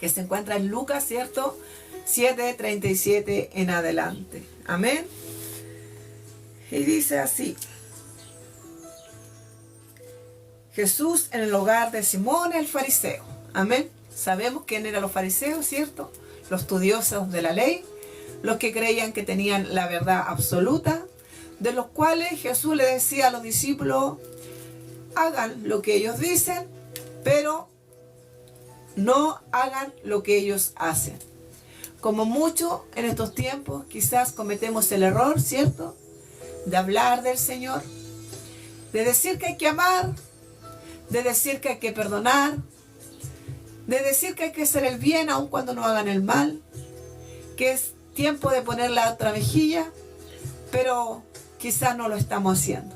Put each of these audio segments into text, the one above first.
que se encuentra en Lucas, ¿cierto? 7:37 en adelante. Amén. Y dice así: Jesús en el hogar de Simón el fariseo. Amén. Sabemos quién eran los fariseos, ¿cierto? Los estudiosos de la ley, los que creían que tenían la verdad absoluta, de los cuales Jesús le decía a los discípulos: hagan lo que ellos dicen, pero no hagan lo que ellos hacen. Como mucho en estos tiempos, quizás cometemos el error, ¿cierto?, de hablar del Señor, de decir que hay que amar, de decir que hay que perdonar, de decir que hay que hacer el bien aun cuando no hagan el mal, que es tiempo de poner la otra mejilla, pero quizás no lo estamos haciendo.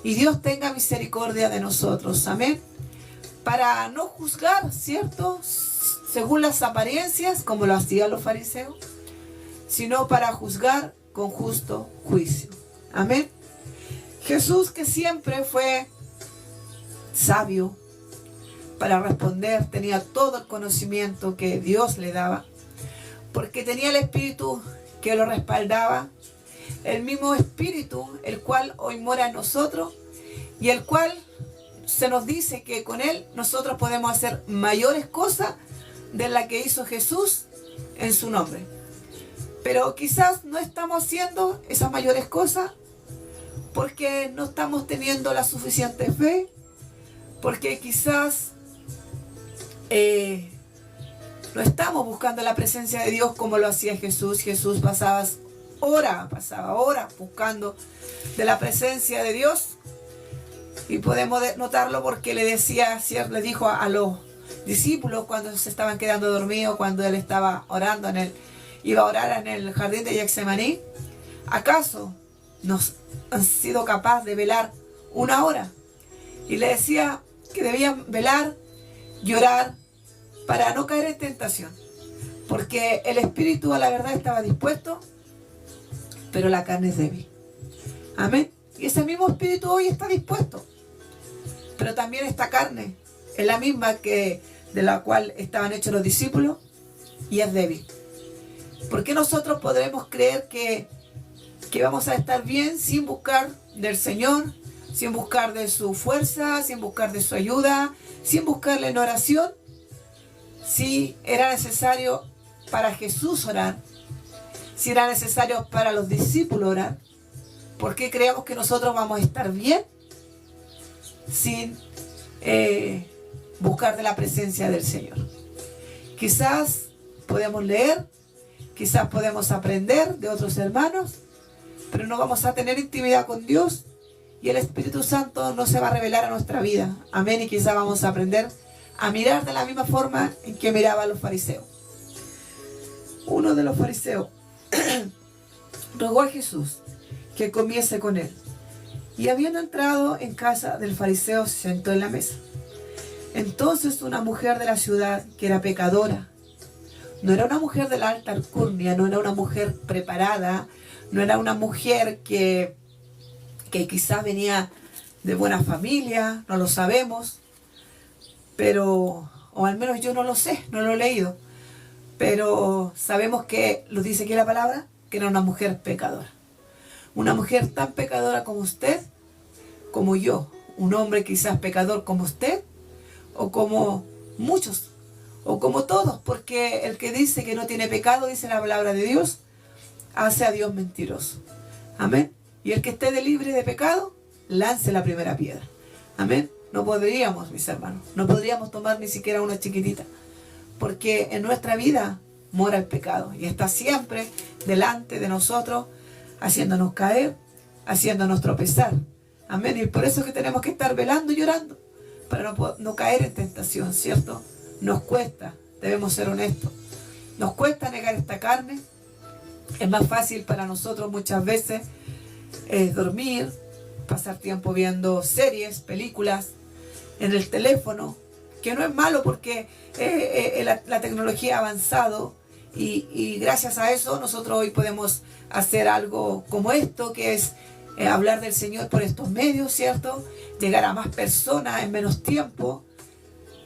Y Dios tenga misericordia de nosotros, amén, para no juzgar, ¿cierto?, según las apariencias, como lo hacían los fariseos, sino para juzgar con justo juicio. Amén. Jesús, que siempre fue sabio para responder, tenía todo el conocimiento que Dios le daba, porque tenía el Espíritu que lo respaldaba, el mismo Espíritu, el cual hoy mora en nosotros, y el cual se nos dice que con Él nosotros podemos hacer mayores cosas de las que hizo Jesús en su nombre. Pero quizás no estamos haciendo esas mayores cosas porque no estamos teniendo la suficiente fe, porque quizás no estamos buscando la presencia de Dios como lo hacía Jesús. Jesús pasaba horas buscando de la presencia de Dios, y podemos notarlo porque le dijo a los discípulos cuando se estaban quedando dormidos, cuando Él estaba orando iba a orar en el jardín de Getsemaní: ¿acaso nos han sido capaces de velar 1 hora? Y le decía que debían velar y orar para no caer en tentación, porque el espíritu a la verdad estaba dispuesto, pero la carne es débil. Amén. Y ese mismo espíritu hoy está dispuesto, pero también esta carne es la misma de la cual estaban hechos los discípulos, y es débil. ¿Por qué nosotros podremos creer que vamos a estar bien sin buscar del Señor, sin buscar de su fuerza, sin buscar de su ayuda, sin buscarle en oración? Si era necesario para Jesús orar, si era necesario para los discípulos orar, ¿por qué creemos que nosotros vamos a estar bien sin buscar de la presencia del Señor? Quizás podemos leer, quizás podemos aprender de otros hermanos, pero no vamos a tener intimidad con Dios, y el Espíritu Santo no se va a revelar a nuestra vida. Amén. Y quizás vamos a aprender a mirar de la misma forma en que miraban los fariseos. Uno de los fariseos rogó a Jesús que comiese con él, y habiendo entrado en casa del fariseo, se sentó en la mesa. Entonces una mujer de la ciudad, que era pecadora, no era una mujer de la alta alcurnia, no era una mujer preparada, no era una mujer que quizás venía de buena familia, no lo sabemos, pero, o al menos yo no lo sé, no lo he leído, pero sabemos que lo dice aquí la palabra, que era una mujer pecadora. Una mujer tan pecadora como usted, como yo, un hombre quizás pecador como usted, o como muchos, o como todos, porque el que dice que no tiene pecado, dice la palabra de Dios, hace a Dios mentiroso. Amén. Y el que esté libre de pecado, lance la primera piedra. Amén. No podríamos, mis hermanos, no podríamos tomar ni siquiera una chiquitita, porque en nuestra vida mora el pecado y está siempre delante de nosotros, haciéndonos caer, haciéndonos tropezar. Amén. Y por eso es que tenemos que estar velando y llorando, para no caer en tentación, ¿cierto? Nos cuesta, debemos ser honestos, nos cuesta negar esta carne. Es más fácil para nosotros muchas veces dormir, pasar tiempo viendo series, películas en el teléfono, que no es malo porque la tecnología ha avanzado, y gracias a eso nosotros hoy podemos hacer algo como esto, que es hablar del Señor por estos medios, ¿cierto? Llegar a más personas en menos tiempo,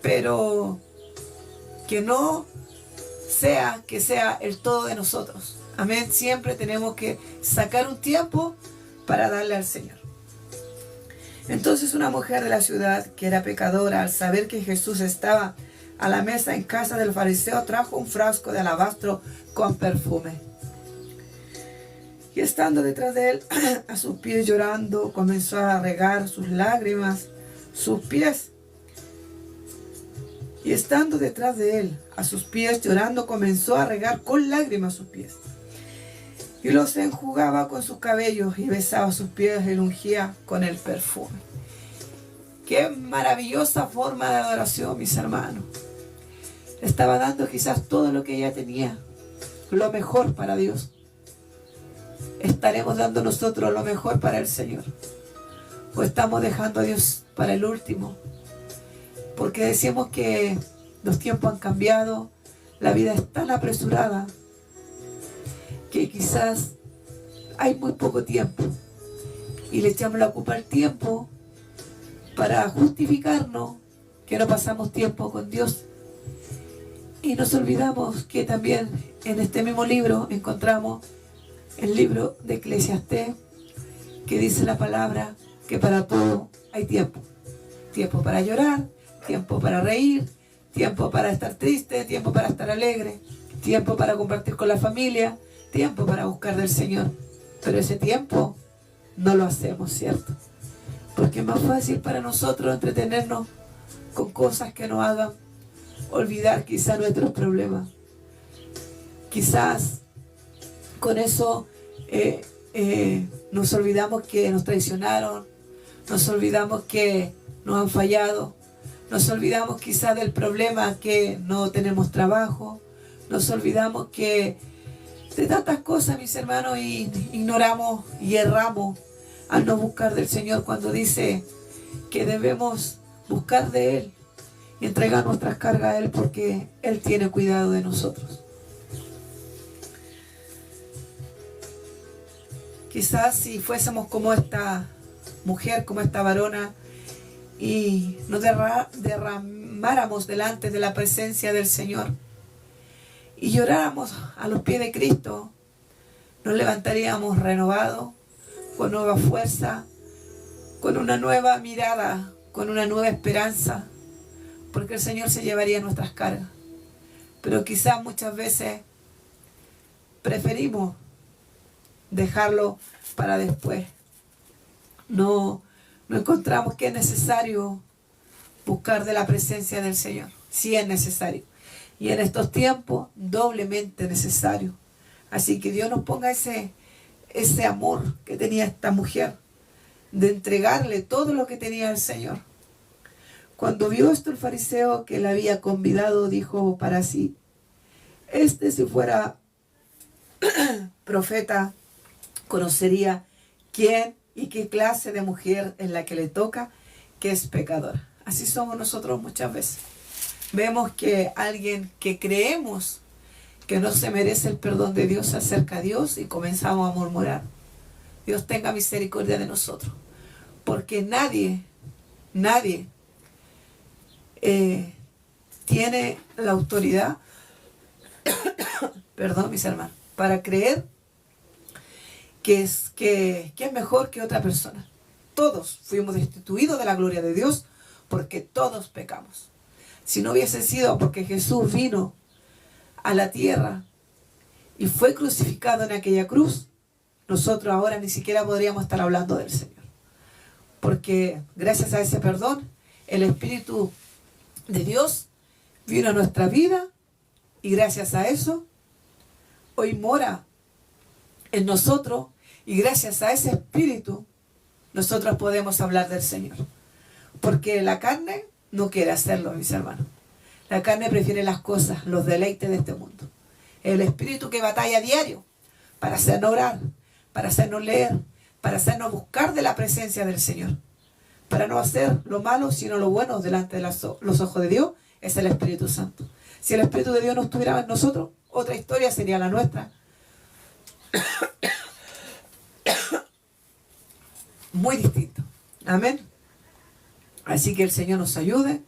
pero que no sea que sea el todo de nosotros. Amén. Siempre tenemos que sacar un tiempo para darle al Señor. Entonces una mujer de la ciudad que era pecadora, al saber que Jesús estaba a la mesa en casa del fariseo, trajo un frasco de alabastro con perfume. Y estando detrás de él, a sus pies llorando, comenzó a regar sus lágrimas, sus pies. Y estando detrás de él, a sus pies llorando, comenzó a regar con lágrimas sus pies. Y los enjugaba con sus cabellos y besaba sus pies y los ungía con el perfume. Qué maravillosa forma de adoración, mis hermanos. Le estaba dando quizás todo lo que ella tenía, lo mejor para Dios. ¿Estaremos dando nosotros lo mejor para el Señor? ¿O estamos dejando a Dios para el último? Porque decimos que los tiempos han cambiado, la vida es tan apresurada, que quizás hay muy poco tiempo. Y le echamos la culpa al tiempo para justificarnos que no pasamos tiempo con Dios. Y nos olvidamos que también en este mismo libro encontramos el libro de Eclesiastés, que dice la palabra que para todo hay tiempo. Tiempo para llorar, tiempo para reír, tiempo para estar triste, tiempo para estar alegre, tiempo para compartir con la familia, tiempo para buscar del Señor. Pero ese tiempo no lo hacemos, ¿cierto? Porque es más fácil para nosotros entretenernos con cosas que nos hagan olvidar quizás nuestros problemas. Quizás con eso nos olvidamos que nos traicionaron, nos olvidamos que nos han fallado, nos olvidamos quizás del problema que no tenemos trabajo, nos olvidamos que de tantas cosas, mis hermanos, y ignoramos y erramos al no buscar del Señor cuando dice que debemos buscar de Él y entregar nuestras cargas a Él porque Él tiene cuidado de nosotros. Quizás si fuésemos como esta mujer, como esta varona, y nos derramáramos delante de la presencia del Señor y lloráramos a los pies de Cristo, nos levantaríamos renovados, con nueva fuerza, con una nueva mirada, con una nueva esperanza, porque el Señor se llevaría nuestras cargas. Pero quizás muchas veces preferimos dejarlo para después. No encontramos que es necesario buscar de la presencia del Señor. Sí es necesario. Y en estos tiempos, doblemente necesario. Así que Dios nos ponga ese amor que tenía esta mujer, de entregarle todo lo que tenía al Señor. Cuando vio esto el fariseo que la había convidado, dijo para sí: si fuera profeta, conocería quién y qué clase de mujer es la que le toca, que es pecadora. Así somos nosotros muchas veces. Vemos que alguien que creemos que no se merece el perdón de Dios se acerca a Dios y comenzamos a murmurar. Dios tenga misericordia de nosotros. Porque nadie tiene la autoridad, perdón mis hermanos, para creer que es mejor que otra persona. Todos fuimos destituidos de la gloria de Dios porque todos pecamos. Si no hubiese sido porque Jesús vino a la tierra y fue crucificado en aquella cruz, nosotros ahora ni siquiera podríamos estar hablando del Señor. Porque gracias a ese perdón, el Espíritu de Dios vino a nuestra vida y gracias a eso, hoy mora en nosotros y gracias a ese Espíritu, nosotros podemos hablar del Señor. Porque la carne no quiere hacerlo, mis hermanos. La carne prefiere las cosas, los deleites de este mundo. El Espíritu que batalla a diario para hacernos orar, para hacernos leer, para hacernos buscar de la presencia del Señor. Para no hacer lo malo, sino lo bueno delante de los ojos de Dios, es el Espíritu Santo. Si el Espíritu de Dios no estuviera en nosotros, otra historia sería la nuestra. Muy distinto. Amén. Así que el Señor nos ayude,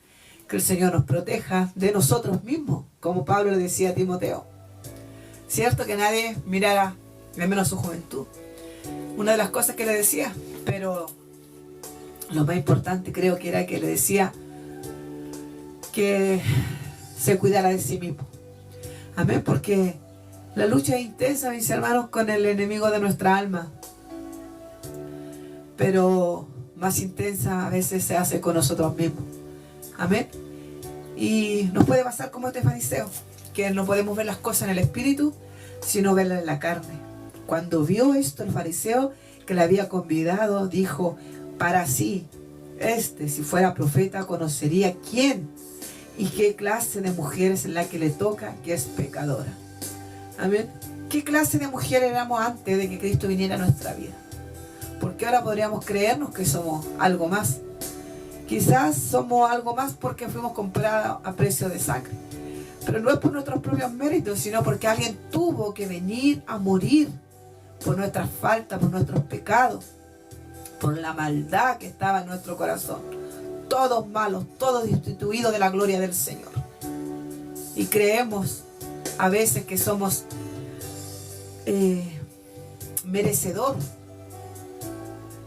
Que el Señor nos proteja de nosotros mismos, como Pablo le decía a Timoteo. Cierto que nadie mirara de menos su juventud. Una de las cosas que le decía, pero lo más importante creo que era que le decía que se cuidara de sí mismo. Amén, porque la lucha es intensa, mis hermanos, con el enemigo de nuestra alma. Pero más intensa a veces se hace con nosotros mismos. Amén. Y nos puede pasar como este fariseo, que no podemos ver las cosas en el espíritu, sino verlas en la carne. Cuando vio esto el fariseo que le había convidado, dijo para sí: si fuera profeta, conocería quién y qué clase de mujer es la que le toca, que es pecadora. Amén. ¿Qué clase de mujer éramos antes de que Cristo viniera a nuestra vida? Porque ahora podríamos creernos que somos algo más. Quizás somos algo más porque fuimos comprados a precio de sangre. Pero no es por nuestros propios méritos, sino porque alguien tuvo que venir a morir por nuestras faltas, por nuestros pecados, por la maldad que estaba en nuestro corazón. Todos malos, todos destituidos de la gloria del Señor. Y creemos a veces que somos merecedor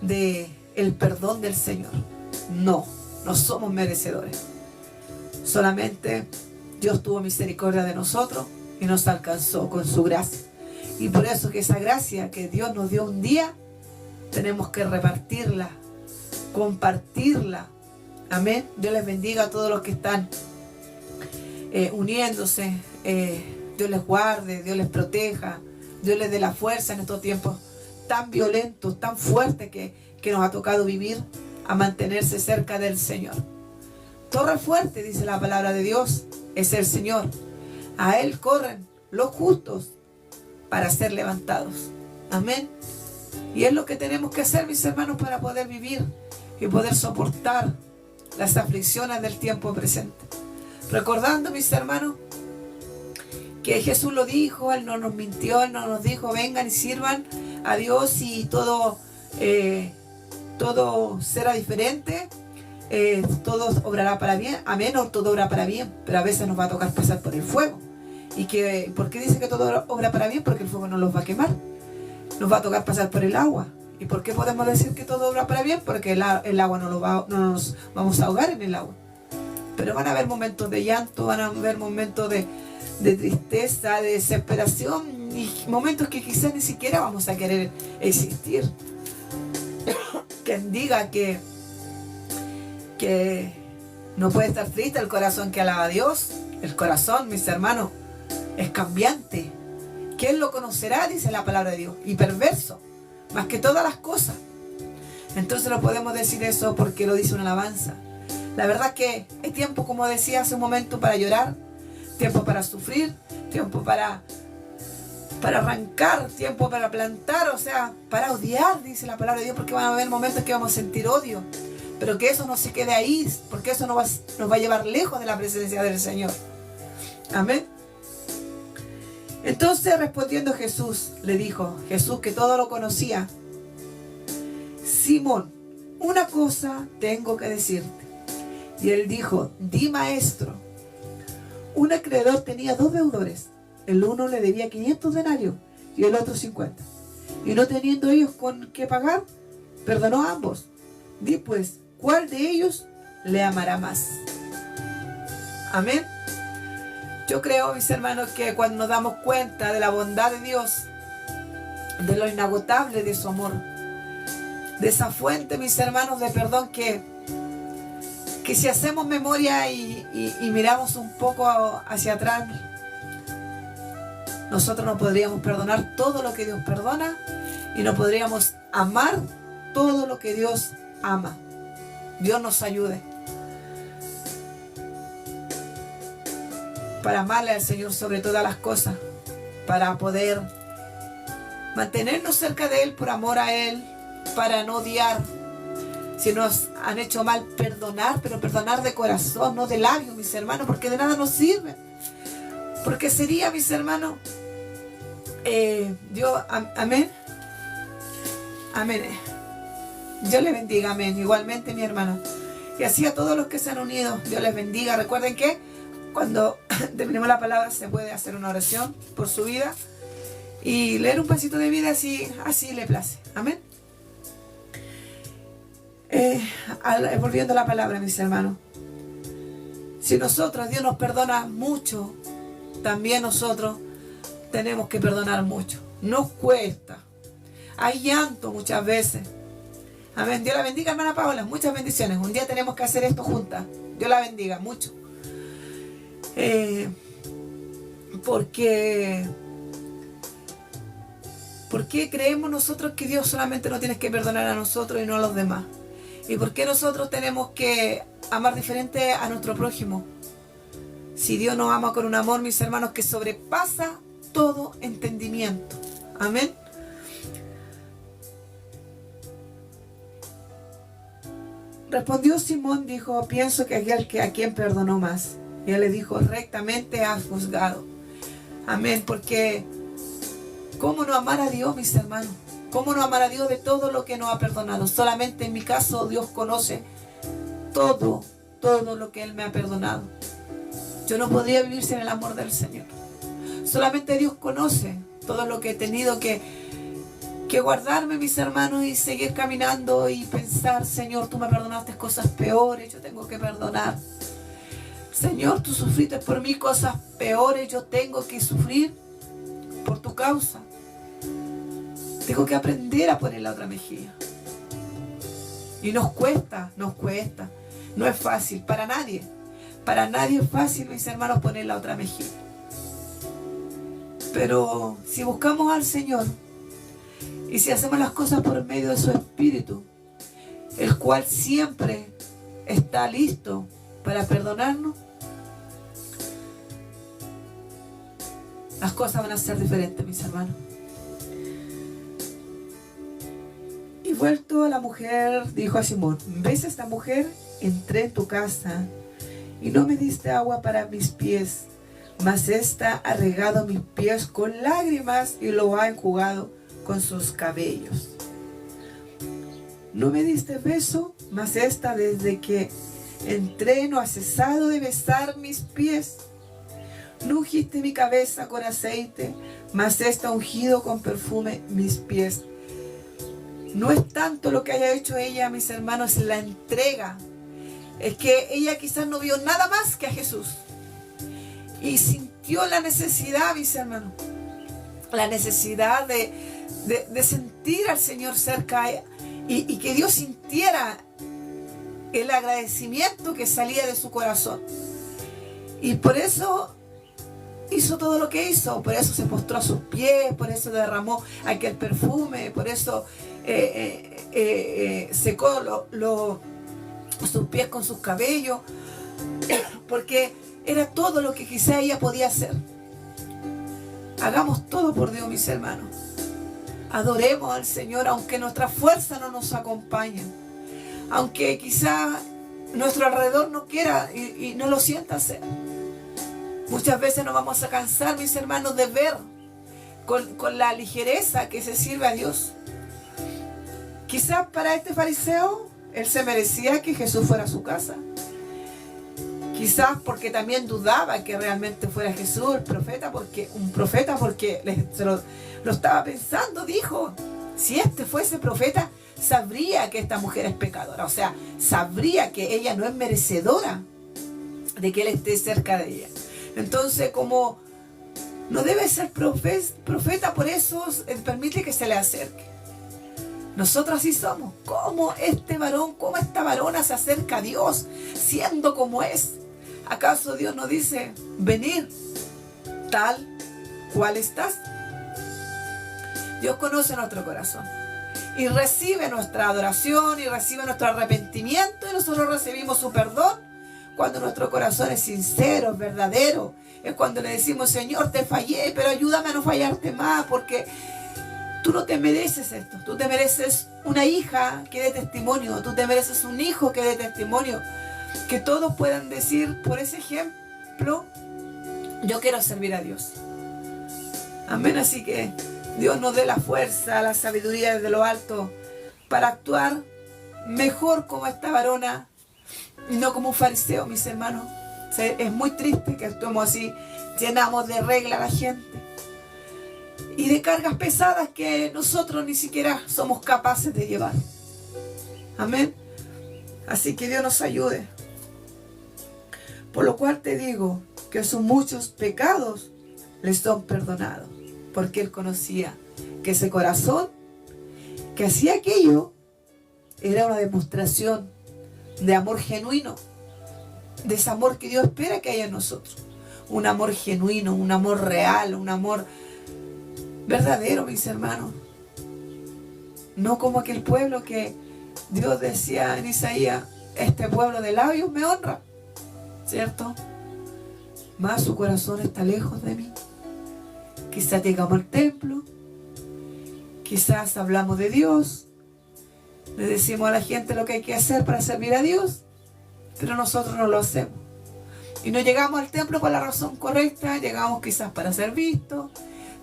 del perdón del Señor. No somos merecedores. Solamente Dios tuvo misericordia de nosotros y nos alcanzó con su gracia. Y por eso que esa gracia que Dios nos dio un día, tenemos que repartirla, compartirla. Amén. Dios les bendiga a todos los que están uniéndose. Dios les guarde, Dios les proteja, Dios les dé la fuerza en estos tiempos tan violentos, tan fuertes que nos ha tocado vivir, a mantenerse cerca del Señor. Torre fuerte, dice la palabra de Dios, es el Señor. A Él corren los justos para ser levantados. Amén. Y es lo que tenemos que hacer, mis hermanos, para poder vivir y poder soportar las aflicciones del tiempo presente. Recordando, mis hermanos, que Jesús lo dijo, Él no nos mintió, Él no nos dijo: vengan y sirvan a Dios y todo será diferente, todo obrará para bien. Amén, o todo obra para bien, pero a veces nos va a tocar pasar por el fuego. ¿Por qué dice que todo obra para bien? Porque el fuego no los va a quemar. Nos va a tocar pasar por el agua. ¿Y por qué podemos decir que todo obra para bien? Porque el agua no nos vamos a ahogar en el agua. Pero van a haber momentos de llanto, van a haber momentos de tristeza, de desesperación, y momentos que quizás ni siquiera vamos a querer existir. Quien diga que no puede estar triste el corazón que alaba a Dios. El corazón, mis hermanos, es cambiante. ¿Quién lo conocerá? Dice la palabra de Dios. Y perverso, más que todas las cosas. Entonces no podemos decir eso porque lo dice una alabanza. La verdad es que hay tiempo, como decía hace un momento, para llorar, tiempo para sufrir, tiempo para arrancar, tiempo para plantar, o sea, para odiar, dice la palabra de Dios, porque van a haber momentos que vamos a sentir odio. Pero que eso no se quede ahí, porque eso nos va a llevar lejos de la presencia del Señor. Amén. Entonces, respondiendo Jesús, le dijo, Jesús, que todo lo conocía: Simón, una cosa tengo que decirte. Y él dijo: di, maestro. Un acreedor tenía 2 deudores. El uno le debía 500 denarios y el otro 50. Y no teniendo ellos con qué pagar, perdonó a ambos. Di pues, ¿cuál de ellos le amará más? Amén. Yo creo, mis hermanos, que cuando nos damos cuenta de la bondad de Dios, de lo inagotable de su amor, de esa fuente, mis hermanos, de perdón, que si hacemos memoria y miramos un poco hacia atrás, nosotros no podríamos perdonar todo lo que Dios perdona y no podríamos amar todo lo que Dios ama. Dios nos ayude para amarle al Señor sobre todas las cosas, para poder mantenernos cerca de Él por amor a Él, para no odiar. Si nos han hecho mal, perdonar, pero perdonar de corazón, no de labios, mis hermanos, porque de nada nos sirve. Porque sería, mis hermanos, amén. Amén. Dios le bendiga, amén. Igualmente, mi hermano. Y así a todos los que se han unido, Dios les bendiga. Recuerden que cuando terminemos la palabra se puede hacer una oración por su vida y leer un pasito de vida así le place. Amén. Volviendo a la palabra, mis hermanos. Si nosotros, Dios nos perdona mucho, también nosotros tenemos que perdonar mucho. Nos cuesta. Hay llanto muchas veces. Amén. Dios la bendiga, hermana Paola. Muchas bendiciones. Un día tenemos que hacer esto juntas. Dios la bendiga mucho. ¿Por qué creemos nosotros que Dios solamente nos tiene que perdonar a nosotros y no a los demás? ¿Y por qué nosotros tenemos que amar diferente a nuestro prójimo? Si Dios nos ama con un amor, mis hermanos, que sobrepasa todo entendimiento. Amén. Respondió Simón, dijo, pienso que aquel que a quien perdonó más. Y él le dijo, rectamente has juzgado. Amén, porque ¿cómo no amar a Dios, mis hermanos? ¿Cómo no amar a Dios de todo lo que nos ha perdonado? Solamente en mi caso Dios conoce todo lo que Él me ha perdonado. Yo no podría vivir sin el amor del Señor. Solamente Dios conoce todo lo que he tenido que guardarme, mis hermanos, y seguir caminando y pensar, Señor, tú me perdonaste cosas peores, yo tengo que perdonar. Señor, tú sufriste por mí cosas peores, yo tengo que sufrir por tu causa. Tengo que aprender a poner la otra mejilla. Y nos cuesta. No es fácil, para nadie. Para nadie es fácil, mis hermanos, poner la otra mejilla. Pero si buscamos al Señor y si hacemos las cosas por medio de su Espíritu, el cual siempre está listo para perdonarnos, las cosas van a ser diferentes, mis hermanos. Y vuelto a la mujer, dijo a Simón, ¿ves a esta mujer? Entré en tu casa y no me diste agua para mis pies, mas ésta ha regado mis pies con lágrimas y lo ha enjugado con sus cabellos. No me diste beso, mas ésta desde que entré no ha cesado de besar mis pies. No ungiste mi cabeza con aceite, mas ésta ha ungido con perfume mis pies. No es tanto lo que haya hecho ella, mis hermanos, la entrega. Es que ella quizás no vio nada más que a Jesús. Y sintió la necesidad, mis hermanos, la necesidad de sentir al Señor cerca y que Dios sintiera el agradecimiento que salía de su corazón. Y por eso hizo todo lo que hizo, por eso se postró a sus pies, por eso derramó aquel perfume, por eso secó sus pies con sus cabellos, porque era todo lo que quizá ella podía hacer. Hagamos todo por Dios, mis hermanos. Adoremos al Señor, aunque nuestra fuerza no nos acompañe, aunque quizá nuestro alrededor no quiera y no lo sienta hacer. Muchas veces nos vamos a cansar, mis hermanos, de ver con la ligereza que se sirve a Dios. Quizás para este fariseo, él se merecía que Jesús fuera a su casa. Quizás porque también dudaba que realmente fuera Jesús el profeta, porque lo estaba pensando, dijo, si este fuese profeta, sabría que esta mujer es pecadora. O sea, sabría que ella no es merecedora de que él esté cerca de ella. Entonces, como no debe ser profeta, por eso permite que se le acerque. Nosotros así somos. ¿Cómo este varón, cómo esta varona se acerca a Dios siendo como es? ¿Acaso Dios nos dice, venir tal cual estás? Dios conoce nuestro corazón y recibe nuestra adoración y recibe nuestro arrepentimiento, y nosotros recibimos su perdón cuando nuestro corazón es sincero, es verdadero. Es cuando le decimos, Señor, te fallé, pero ayúdame a no fallarte más, porque tú no te mereces esto. Tú te mereces una hija que dé testimonio, tú te mereces un hijo que dé testimonio, que todos puedan decir por ese ejemplo, yo quiero servir a Dios. Amén. Así que Dios nos dé la fuerza, la sabiduría desde lo alto para actuar mejor como esta varona Y no como un fariseo, mis hermanos. Es muy triste que actuemos así, llenamos de regla a la gente y de cargas pesadas que nosotros ni siquiera somos capaces de llevar. Amén. Así que Dios nos ayude. Por lo cual te digo que sus muchos pecados les son perdonados, porque Él conocía que ese corazón que hacía aquello era una demostración de amor genuino, de ese amor que Dios espera que haya en nosotros. Un amor genuino, un amor real, un amor verdadero, mis hermanos. No como aquel pueblo que Dios decía en Isaías, este pueblo de labios me honra, ¿cierto? Mas su corazón está lejos de mí. Quizás llegamos al templo, quizás hablamos de Dios, le decimos a la gente lo que hay que hacer para servir a Dios, pero nosotros no lo hacemos. Y no llegamos al templo por la razón correcta, llegamos quizás para ser vistos,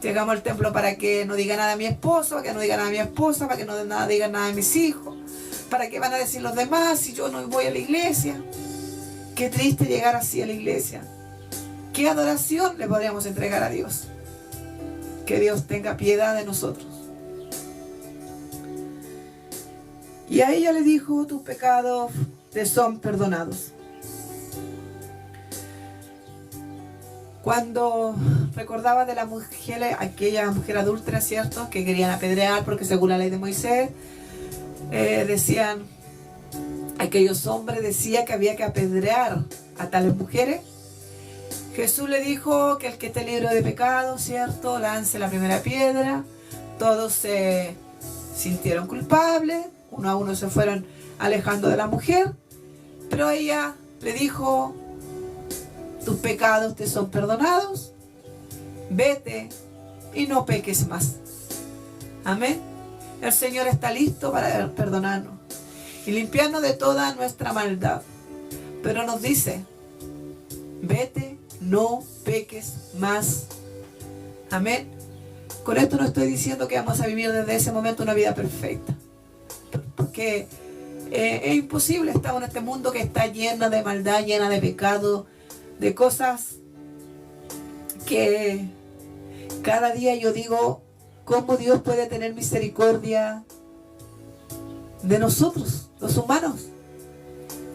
llegamos al templo para que no diga nada a mi esposo, para que no diga nada a mi esposa, para que no diga nada a mis hijos, para que van a decir los demás si yo no voy a la iglesia. Qué triste llegar así a la iglesia. ¿Qué adoración le podríamos entregar a Dios? Que Dios tenga piedad de nosotros. Y a ella le dijo, tus pecados te son perdonados. Cuando recordaba de la mujer, aquella mujer adúltera, ¿cierto? Que querían apedrear porque según la ley de Moisés, decían, aquellos hombres decían que había que apedrear a tales mujeres. Jesús le dijo que el que esté libre de pecado, ¿cierto? Lance la primera piedra. Todos se sintieron culpables. Uno a uno se fueron alejando de la mujer. Pero ella le dijo, tus pecados te son perdonados. Vete y no peques más. Amén. El Señor está listo para perdonarnos y limpiarnos de toda nuestra maldad. Pero nos dice, vete, no peques más. Amén. Con esto no estoy diciendo que vamos a vivir desde ese momento una vida perfecta, porque es imposible. Estamos en este mundo que está llena de maldad, llena de pecado, de cosas que cada día yo digo, ¿cómo Dios puede tener misericordia de nosotros, los humanos?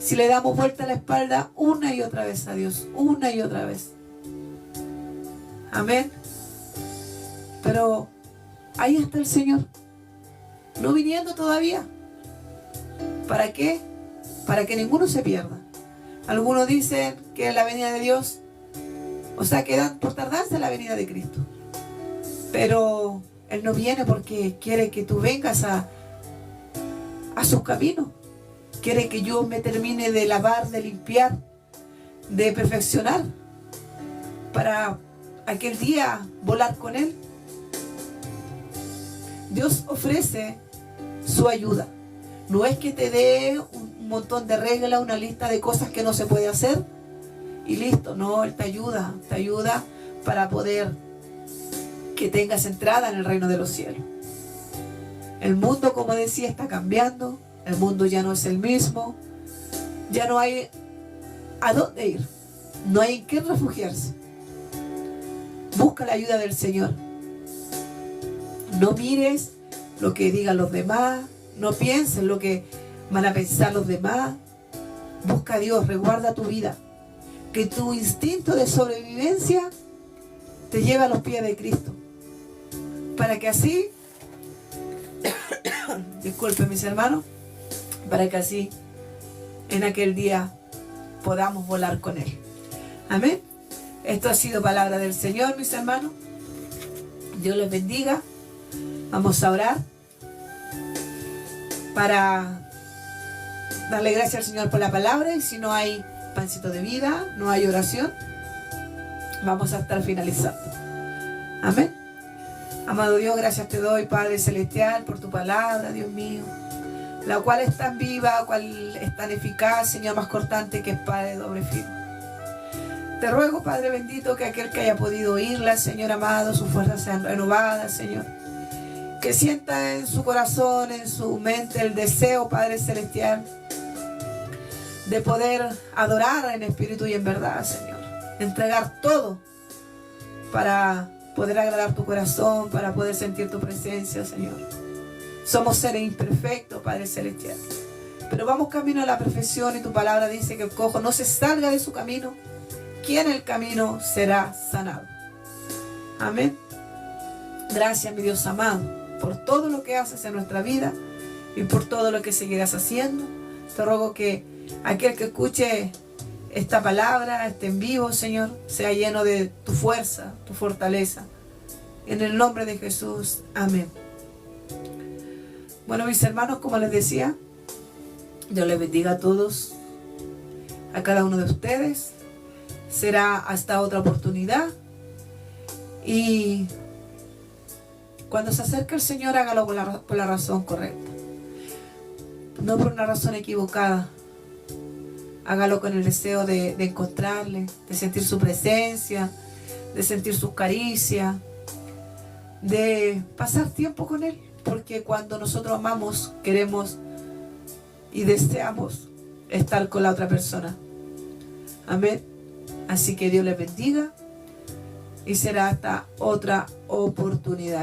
Si le damos vuelta a la espalda una y otra vez a Dios, una y otra vez. Amén. Pero ahí está el Señor, no viniendo todavía. ¿Para qué? Para que ninguno se pierda. Algunos dicen que la venida de Dios, o sea, quedan por tardarse en la venida de Cristo. Pero Él no viene porque quiere que tú vengas a sus caminos. Quiere que yo me termine de lavar, de limpiar, de perfeccionar, para aquel día volar con Él. Dios ofrece su ayuda. No es que te dé un montón de reglas, una lista de cosas que no se puede hacer y listo. No, Él te ayuda para poder que tengas entrada en el reino de los cielos. El mundo, como decía, está cambiando. El mundo ya no es el mismo. Ya no hay a dónde ir. No hay en qué refugiarse. Busca la ayuda del Señor. No mires lo que digan los demás. No pienses lo que van a pensar los demás. Busca a Dios, resguarda tu vida. Que tu instinto de sobrevivencia te lleve a los pies de Cristo. Para que así, disculpen mis hermanos, para que así en aquel día podamos volar con Él. Amén. Esto ha sido palabra del Señor, mis hermanos. Dios les bendiga. Vamos a orar para darle gracias al Señor por la palabra. Y si no hay pancito de vida, no hay oración, vamos a estar finalizando. Amén. Amado Dios, gracias te doy, Padre Celestial, por tu palabra, Dios mío, la cual es tan viva, cual es tan eficaz, Señor, más cortante que espada de doble filo. Te ruego, Padre bendito, que aquel que haya podido oírla, Señor amado, sus fuerzas sean renovadas, Señor. Que sienta en su corazón, en su mente, el deseo, Padre Celestial, de poder adorar en espíritu y en verdad, Señor. Entregar todo para poder agradar tu corazón, para poder sentir tu presencia, Señor. Somos seres imperfectos, Padre Celestial, pero vamos camino a la perfección, y tu palabra dice que el cojo no se salga de su camino, que en el camino será sanado. Amén. Gracias, mi Dios amado, por todo lo que haces en nuestra vida y por todo lo que seguirás haciendo. Te ruego que aquel que escuche esta palabra, esté en vivo, Señor, sea lleno de tu fuerza, tu fortaleza. En el nombre de Jesús. Amén. Bueno, mis hermanos, como les decía, Dios les bendiga a todos, a cada uno de ustedes. Será hasta otra oportunidad. Y cuando se acerque el Señor, hágalo por la razón correcta, no por una razón equivocada. Hágalo con el deseo de encontrarle, de sentir su presencia, de sentir sus caricias, de pasar tiempo con Él. Porque cuando nosotros amamos, queremos y deseamos estar con la otra persona. Amén. Así que Dios les bendiga y será hasta otra oportunidad.